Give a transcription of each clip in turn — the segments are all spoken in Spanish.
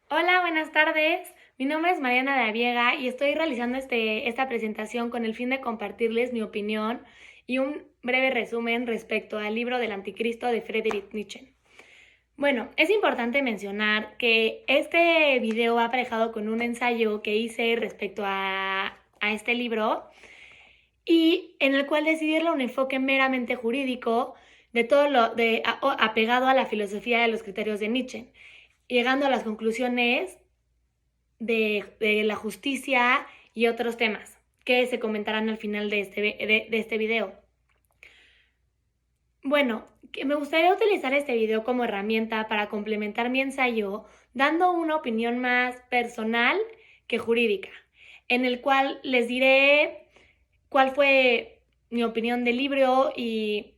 Hola, buenas tardes. Mi nombre es Mariana de Aviega y estoy realizando esta presentación con el fin de compartirles mi opinión y un breve resumen respecto al libro del Anticristo de Friedrich Nietzsche. Bueno, es importante mencionar que este video va aparejado con un ensayo que hice respecto a este libro y en el cual decidí darle un enfoque meramente jurídico de todo apegado a la filosofía de los criterios de Nietzsche, llegando a las conclusiones de la justicia y otros temas que se comentarán al final de este video. Bueno, me gustaría utilizar este video como herramienta para complementar mi ensayo, dando una opinión más personal que jurídica, en el cual les diré cuál fue mi opinión del libro y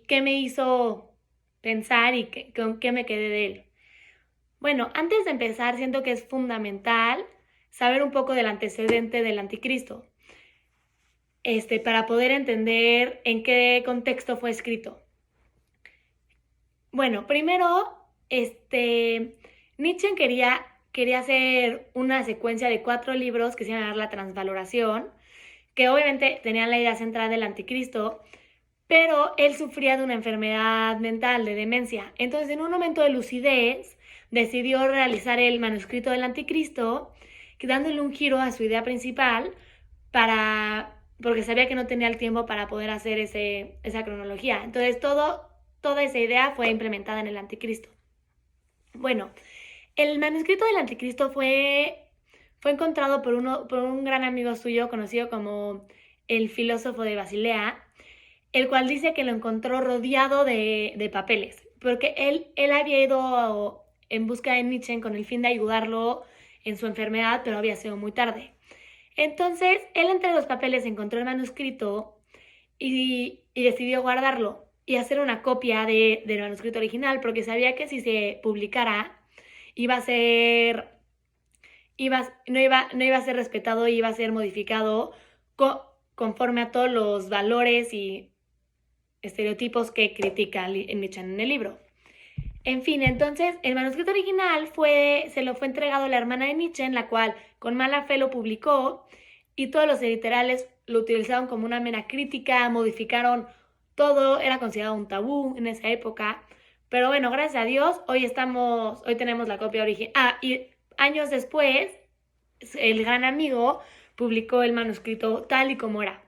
qué me hizo pensar y con qué me quedé de él. Bueno, antes de empezar, siento que es fundamental saber un poco del antecedente del anticristo, para poder entender en qué contexto fue escrito. Bueno, primero, Nietzsche quería hacer una secuencia de 4 libros que se iban a dar la transvaloración, que obviamente tenían la idea central del anticristo, pero él sufría de una enfermedad mental, de demencia. Entonces, en un momento de lucidez, decidió realizar el manuscrito del Anticristo, dándole un giro a su idea principal porque sabía que no tenía el tiempo para poder hacer esa cronología. Entonces, toda esa idea fue implementada en el Anticristo. Bueno, el manuscrito del Anticristo fue encontrado por un gran amigo suyo conocido como el filósofo de Basilea, el cual dice que lo encontró rodeado de papeles, porque él había ido en busca de Nietzsche con el fin de ayudarlo en su enfermedad, pero había sido muy tarde. Entonces, él entre los papeles encontró el manuscrito y decidió guardarlo y hacer una copia del manuscrito original, porque sabía que si se publicara, iba a ser, no iba a ser respetado y iba a ser modificado conforme a todos los valores y estereotipos que critica Nietzsche en el libro. En fin, entonces el manuscrito original se lo fue entregado a la hermana de Nietzsche, en la cual con mala fe lo publicó y todos los editoriales lo utilizaron como una mera crítica, modificaron todo, era considerado un tabú en esa época. Pero bueno, gracias a Dios, hoy tenemos la copia original. Y años después, el gran amigo publicó el manuscrito tal y como era,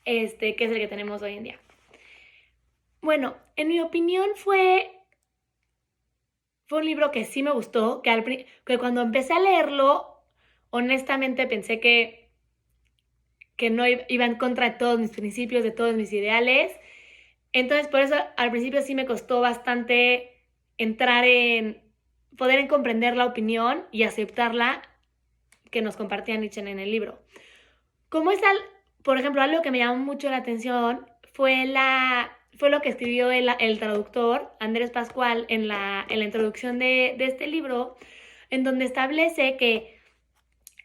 que es el que tenemos hoy en día. Bueno, en mi opinión fue un libro que sí me gustó, que cuando empecé a leerlo, honestamente pensé que no iba en contra de todos mis principios, de todos mis ideales. Entonces, por eso al principio sí me costó bastante poder comprender la opinión y aceptarla que nos compartía Nietzsche en el libro. Como por ejemplo, algo que me llamó mucho la atención fue lo que escribió el traductor Andrés Pascual en la introducción de este libro, en donde establece que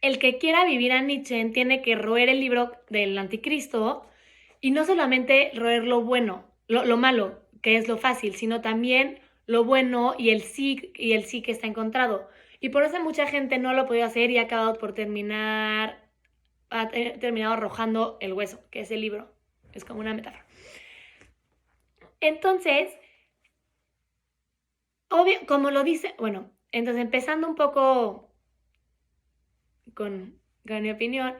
el que quiera vivir a Nietzsche tiene que roer el libro del Anticristo y no solamente roer lo bueno, lo malo, que es lo fácil, sino también lo bueno y el sí que está encontrado. Y por eso mucha gente no lo ha podido hacer y ha acabado por ha terminado arrojando el hueso, que es el libro. Es como una metáfora. Entonces, obvio, como lo dice, bueno, entonces empezando un poco con mi opinión,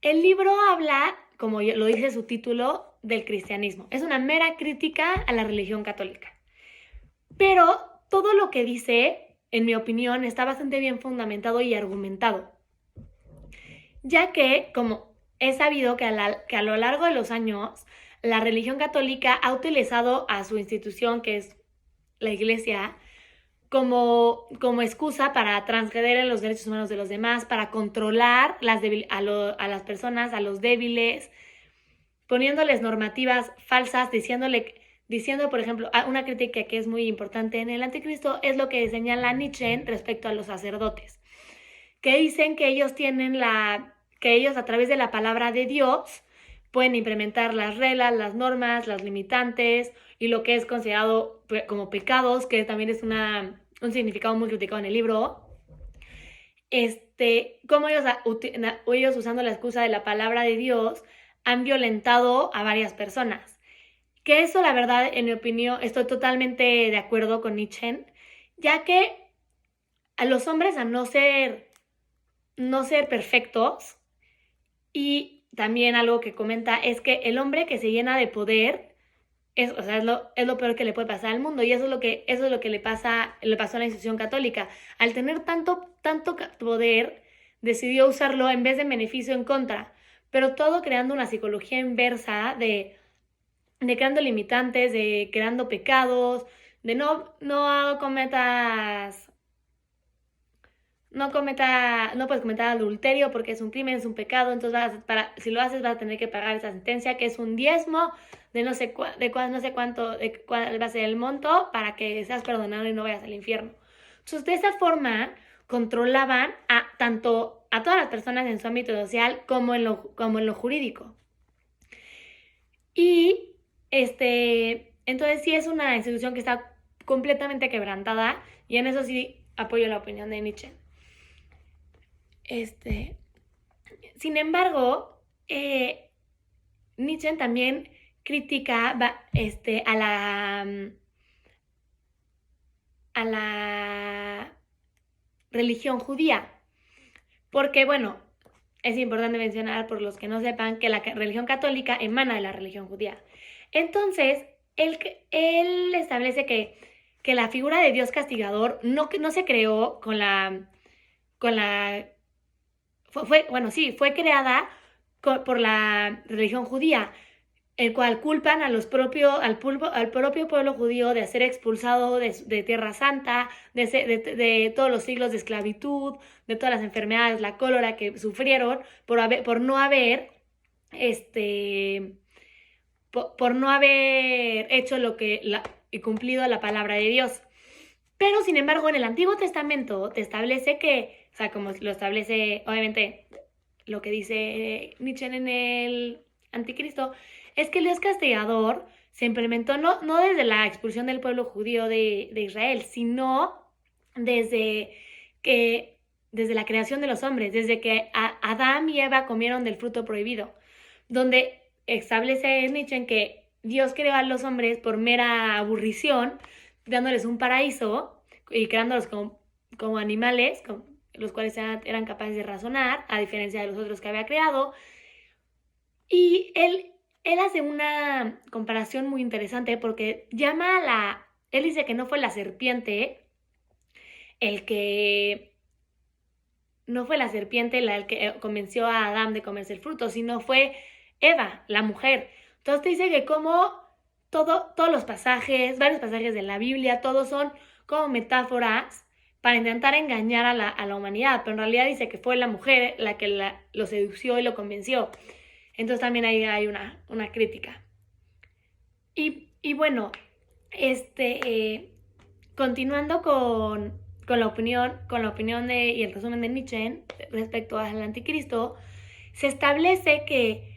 el libro habla, como lo dice su título, del cristianismo. Es una mera crítica a la religión católica. Pero todo lo que dice, en mi opinión, está bastante bien fundamentado y argumentado. Ya que, como es sabido que a lo largo de los años, la religión católica ha utilizado a su institución, que es la Iglesia, como excusa para transgredir en los derechos humanos de los demás, para controlar a las personas, a los débiles, poniéndoles normativas falsas, diciendo, por ejemplo, una crítica que es muy importante en el Anticristo es lo que señala Nietzsche respecto a los sacerdotes, que dicen que ellos a través de la palabra de Dios pueden implementar las reglas, las normas, las limitantes y lo que es considerado como pecados, que también es un significado muy criticado en el libro. Cómo ellos usando la excusa de la palabra de Dios han violentado a varias personas. Que eso, la verdad, en mi opinión, estoy totalmente de acuerdo con Nietzsche, ya que a los hombres, a no ser perfectos, y también algo que comenta es que el hombre que se llena de poder es lo peor que le puede pasar al mundo, y eso es lo que le pasó a la institución católica. Al tener tanto poder, decidió usarlo en vez de beneficio en contra, pero todo creando una psicología inversa de creando limitantes, de creando pecados, de no cometas, no puedes cometer adulterio porque es un crimen, es un pecado, entonces si lo haces vas a tener que pagar esa sentencia que es un diezmo de no sé cuánto, de cuál va a ser el monto para que seas perdonado y no vayas al infierno. Entonces, de esa forma controlaban tanto a todas las personas en su ámbito social como en lo jurídico. Y entonces sí es una institución que está completamente quebrantada, y en eso sí apoyo la opinión de Nietzsche. Sin embargo, Nietzsche también critica a la religión judía, porque bueno, es importante mencionar, por los que no sepan, que la religión católica emana de la religión judía. Entonces, él establece que la figura de Dios castigador no se creó fue creada por la religión judía, el cual culpan al propio pueblo judío de ser expulsado de Tierra Santa, de todos los siglos de esclavitud, de todas las enfermedades, la cólera que sufrieron por no haber hecho y cumplido la palabra de Dios. Pero, sin embargo, en el Antiguo Testamento te establece que, o sea, como lo establece, obviamente, lo que dice Nietzsche en el Anticristo, es que el Dios castigador se implementó no desde la expulsión del pueblo judío de Israel, sino desde la creación de los hombres, desde que Adán y Eva comieron del fruto prohibido, donde establece Nietzsche en que Dios creó a los hombres por mera aburrición, dándoles un paraíso y creándolos como animales, los cuales eran capaces de razonar, a diferencia de los otros que había creado. Y él hace una comparación muy interesante, porque él dice que no fue la serpiente la que convenció a Adán de comerse el fruto, sino fue Eva, la mujer. Entonces te dice que como todos los pasajes, varios pasajes de la Biblia, todos son como metáforas para intentar engañar a la humanidad, pero en realidad dice que fue la mujer la que lo sedució y lo convenció. Entonces también ahí hay una crítica. Y bueno, continuando con la opinión y el resumen de Nietzsche respecto al anticristo, se establece que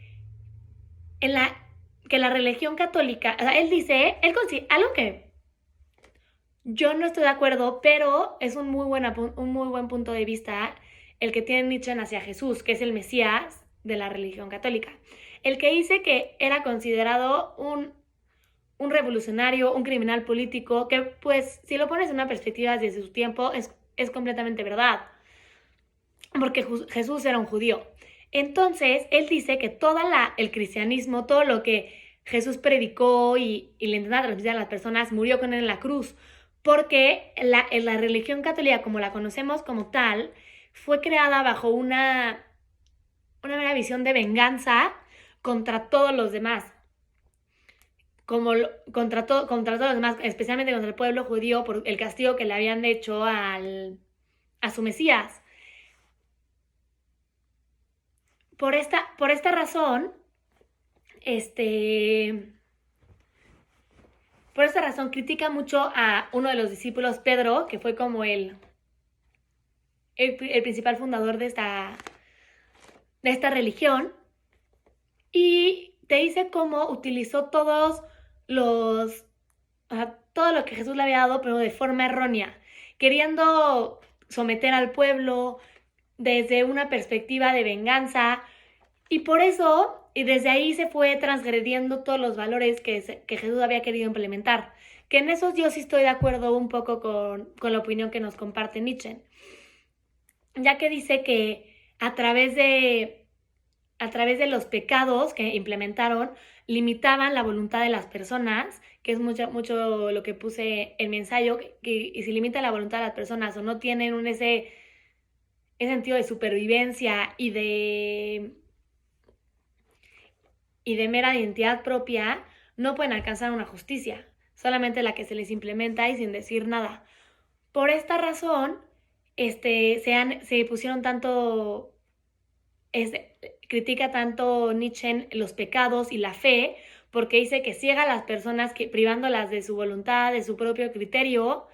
la religión católica, o sea, él dice, algo que yo no estoy de acuerdo, pero es un muy buen punto de vista el que tiene Nietzsche hacia Jesús, que es el Mesías de la religión católica. El que dice que era considerado un revolucionario, un criminal político, que pues si lo pones en una perspectiva desde su tiempo es completamente verdad, porque Jesús era un judío. Entonces, él dice que el cristianismo, todo lo que Jesús predicó y le intentaba transmitir a las personas, murió con él en la cruz, porque la religión católica, como la conocemos como tal, fue creada bajo una mera visión de venganza contra todos los demás, contra todos los demás, especialmente contra el pueblo judío por el castigo que le habían hecho a su Mesías. Por esta razón, critica mucho a uno de los discípulos, Pedro, que fue como el principal fundador de esta religión, y te dice cómo utilizó todos los o sea, todo lo que Jesús le había dado, pero de forma errónea, queriendo someter al pueblo desde una perspectiva de venganza, y por eso, y desde ahí se fue transgrediendo todos los valores que Jesús había querido implementar. Que en eso yo sí estoy de acuerdo un poco con la opinión que nos comparte Nietzsche, ya que dice que a través de los pecados que implementaron, limitaban la voluntad de las personas, que es mucho lo que puse en mi ensayo, y si limita la voluntad de las personas o no tienen ese sentido de supervivencia y de mera identidad propia, no pueden alcanzar una justicia, solamente la que se les implementa y sin decir nada. Por esta razón, se pusieron tanto, critica tanto Nietzsche los pecados y la fe, porque dice que ciega a las personas, privándolas de su voluntad, de su propio criterio,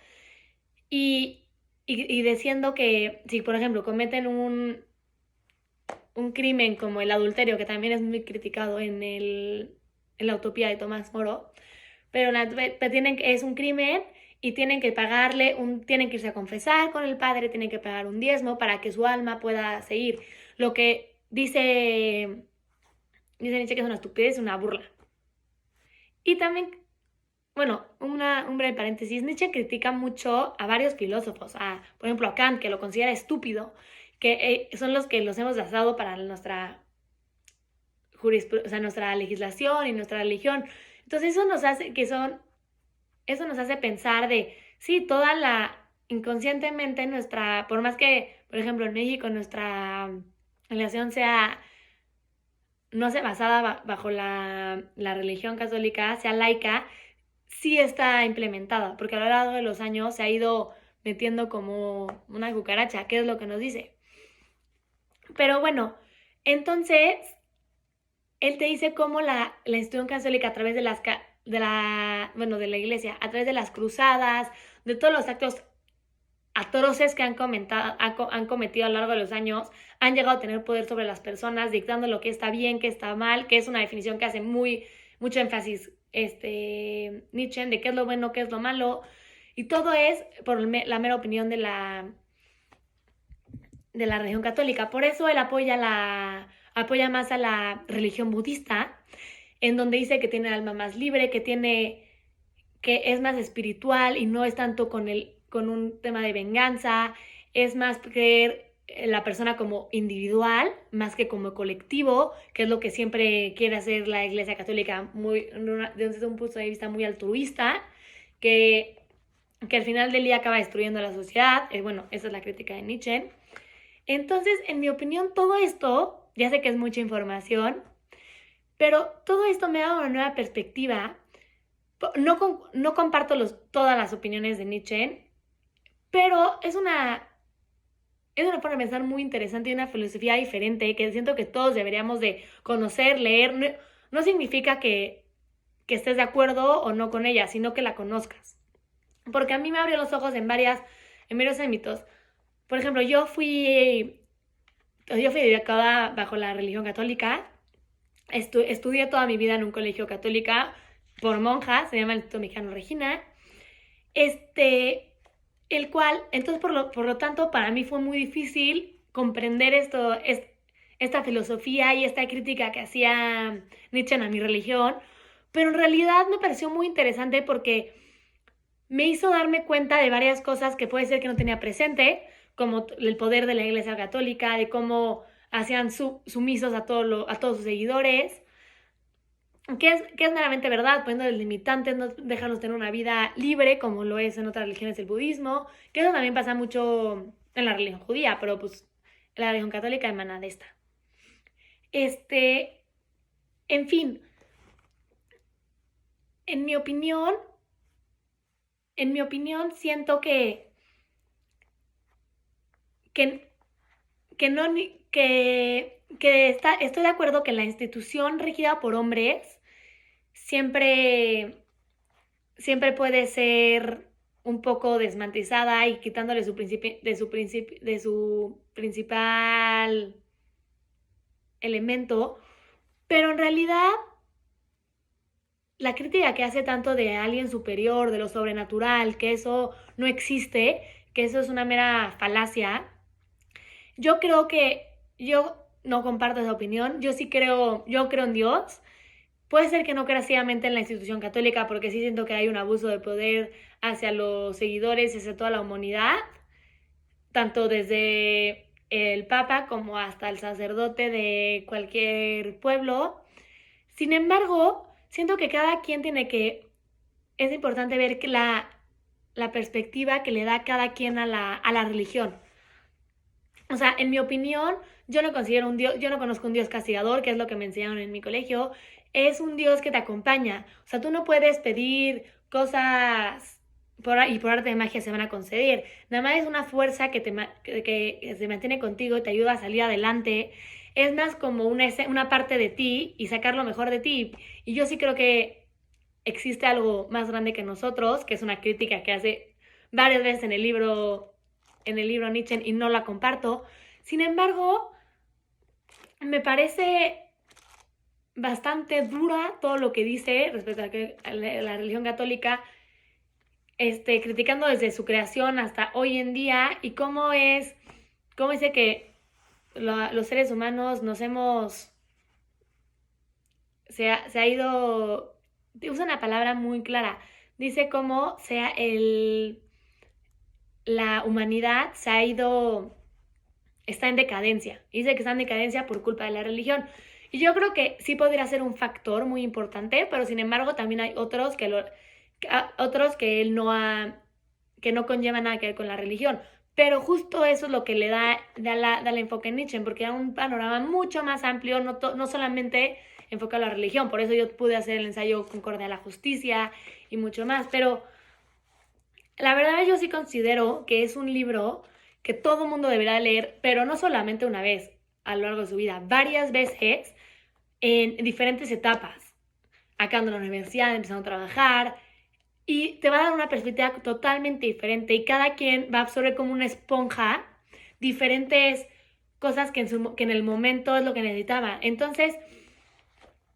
y diciendo que si, por ejemplo, cometen un crimen como el adulterio, que también es muy criticado en la Utopía de Tomás Moro, pero es un crimen y tienen que tienen que irse a confesar con el padre, tienen que pagar un diezmo para que su alma pueda seguir. Lo que dice Nietzsche que es una estupidez, una burla. Y también, bueno, un breve paréntesis, Nietzsche critica mucho a varios filósofos, por ejemplo a Kant, que lo considera estúpido, que son los que los hemos basado para nuestra nuestra legislación y nuestra religión. Entonces eso nos hace pensar de, sí, inconscientemente por más que, por ejemplo, en México nuestra relación no sea basada bajo la religión católica, sea laica, sí está implementada, porque a lo largo de los años se ha ido metiendo como una cucaracha, que es lo que nos dice. Pero bueno, entonces, él te dice cómo la institución católica a través de de la iglesia, a través de las cruzadas, de todos los actos atroces que han cometido a lo largo de los años, han llegado a tener poder sobre las personas, dictando lo que está bien, que está mal, que es una definición que hace mucho énfasis Nietzsche, de qué es lo bueno, qué es lo malo, y todo es por la mera opinión de la religión católica. Por eso él apoya más a la religión budista, en donde dice que tiene el alma más libre, que es más espiritual y no es tanto con un tema de venganza, es más creer en la persona como individual más que como colectivo, que es lo que siempre quiere hacer la Iglesia Católica, desde un punto de vista muy altruista, que al final del día acaba destruyendo la sociedad. Bueno, esa es la crítica de Nietzsche. Entonces, en mi opinión, todo esto, ya sé que es mucha información, pero todo esto me da una nueva perspectiva. No comparto todas las opiniones de Nietzsche, pero es una forma de pensar muy interesante y una filosofía diferente que siento que todos deberíamos de conocer, leer. No significa que estés de acuerdo o no con ella, sino que la conozcas. Porque a mí me abrió los ojos en varios ámbitos. Por ejemplo, yo fui educada bajo la religión católica. Estudié toda mi vida en un colegio católico por monjas, se llama el Instituto Mexicano Regina. El cual, entonces por lo tanto, para mí fue muy difícil comprender esta filosofía y esta crítica que hacía Nietzsche a mi religión, pero en realidad me pareció muy interesante porque me hizo darme cuenta de varias cosas que puede ser que no tenía presente, como el poder de la Iglesia Católica, de cómo hacían sumisos a todos sus seguidores, que es meramente verdad, poniendo limitantes, no dejarlos tener una vida libre, como lo es en otras religiones el budismo, que eso también pasa mucho en la religión judía, pero pues la religión católica emana de esta. En fin, en mi opinión, siento que, que no, estoy de acuerdo que la institución regida por hombres siempre puede ser un poco desmantizada y quitándole de su principal elemento, pero en realidad la crítica que hace tanto de alguien superior, de lo sobrenatural, que eso no existe, que eso es una mera falacia, yo creo que yo no comparto esa opinión. Yo creo en Dios. Puede ser que no crea ciegamente en la institución católica, porque sí siento que hay un abuso de poder hacia los seguidores y hacia toda la humanidad, tanto desde el Papa como hasta el sacerdote de cualquier pueblo. Sin embargo, siento que cada quien es importante ver que la perspectiva que le da cada quien a la religión. O sea, en mi opinión, yo no considero un Dios, yo no conozco un Dios castigador, que es lo que me enseñaron en mi colegio. Es un Dios que te acompaña. O sea, tú no puedes pedir cosas y por arte de magia se van a conceder. Nada más es una fuerza que se mantiene contigo y te ayuda a salir adelante. Es más como una parte de ti y sacar lo mejor de ti. Y yo sí creo que existe algo más grande que nosotros, que es una crítica que hace varias veces en el libro Nietzsche, y no la comparto. Sin embargo, me parece bastante dura todo lo que dice respecto a la religión católica, criticando desde su creación hasta hoy en día, y cómo dice que los seres humanos se ha ido, usa una palabra muy clara, dice cómo la humanidad está en decadencia. Dice que está en decadencia por culpa de la religión. Y yo creo que sí podría ser un factor muy importante, pero sin embargo también hay otros que él que no conllevan nada que ver con la religión. Pero justo eso es lo que le da el enfoque en Nietzsche, porque da un panorama mucho más amplio, no solamente enfocado a la religión. Por eso yo pude hacer el ensayo Concordia a la Justicia y mucho más. Pero la verdad yo sí considero que es un libro que todo mundo deberá leer, pero no solamente una vez a lo largo de su vida, varias veces en diferentes etapas, acabando la universidad, empezando a trabajar, y te va a dar una perspectiva totalmente diferente y cada quien va a absorber como una esponja diferentes cosas que en el momento es lo que necesitaba. Entonces,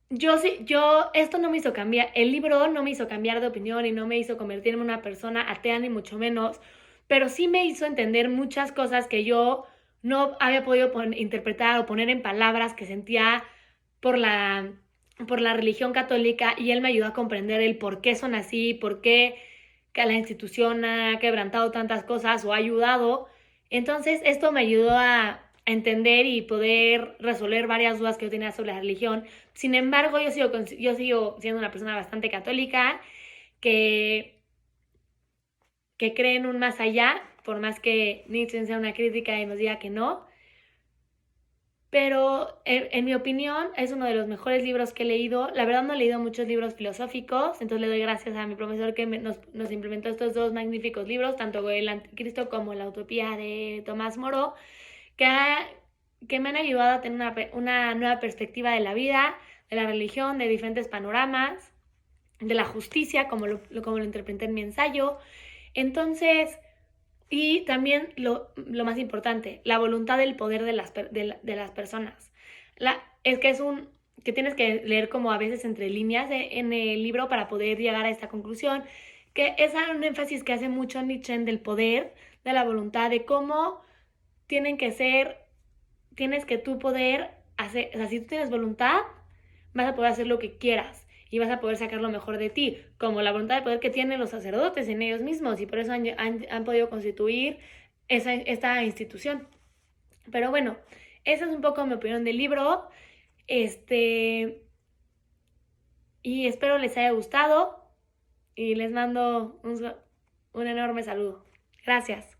esto no me hizo cambiar, el libro no me hizo cambiar de opinión y no me hizo convertirme en una persona atea ni mucho menos, pero sí me hizo entender muchas cosas que yo no había podido interpretar o poner en palabras que sentía por la religión católica, y él me ayudó a comprender el por qué son así, por qué que la institución ha quebrantado tantas cosas o ha ayudado. Entonces esto me ayudó a entender y poder resolver varias dudas que yo tenía sobre la religión. Sin embargo, yo sigo siendo una persona bastante católica que, que cree en un más allá, por más que Nietzsche sea una crítica y nos diga que no. Pero en mi opinión es uno de los mejores libros que he leído. La verdad no he leído muchos libros filosóficos, entonces le doy gracias a mi profesor que nos implementó estos dos magníficos libros, tanto El Anticristo como La Utopía de Tomás Moro, que, que me han ayudado a tener una nueva perspectiva de la vida, de la religión, de diferentes panoramas, de la justicia, como lo interpreté en mi ensayo. Entonces, y también lo más importante, la voluntad del poder de las personas. Que tienes que leer como a veces entre líneas en el libro para poder llegar a esta conclusión, que es un énfasis que hace mucho Nietzsche del poder, de la voluntad, de cómo tienes que tú poder hacer, o sea, si tú tienes voluntad, vas a poder hacer lo que quieras y vas a poder sacar lo mejor de ti, como la voluntad de poder que tienen los sacerdotes en ellos mismos, y por eso han podido constituir esta institución. Pero bueno, esa es un poco mi opinión del libro, y espero les haya gustado y les mando un enorme saludo. Gracias.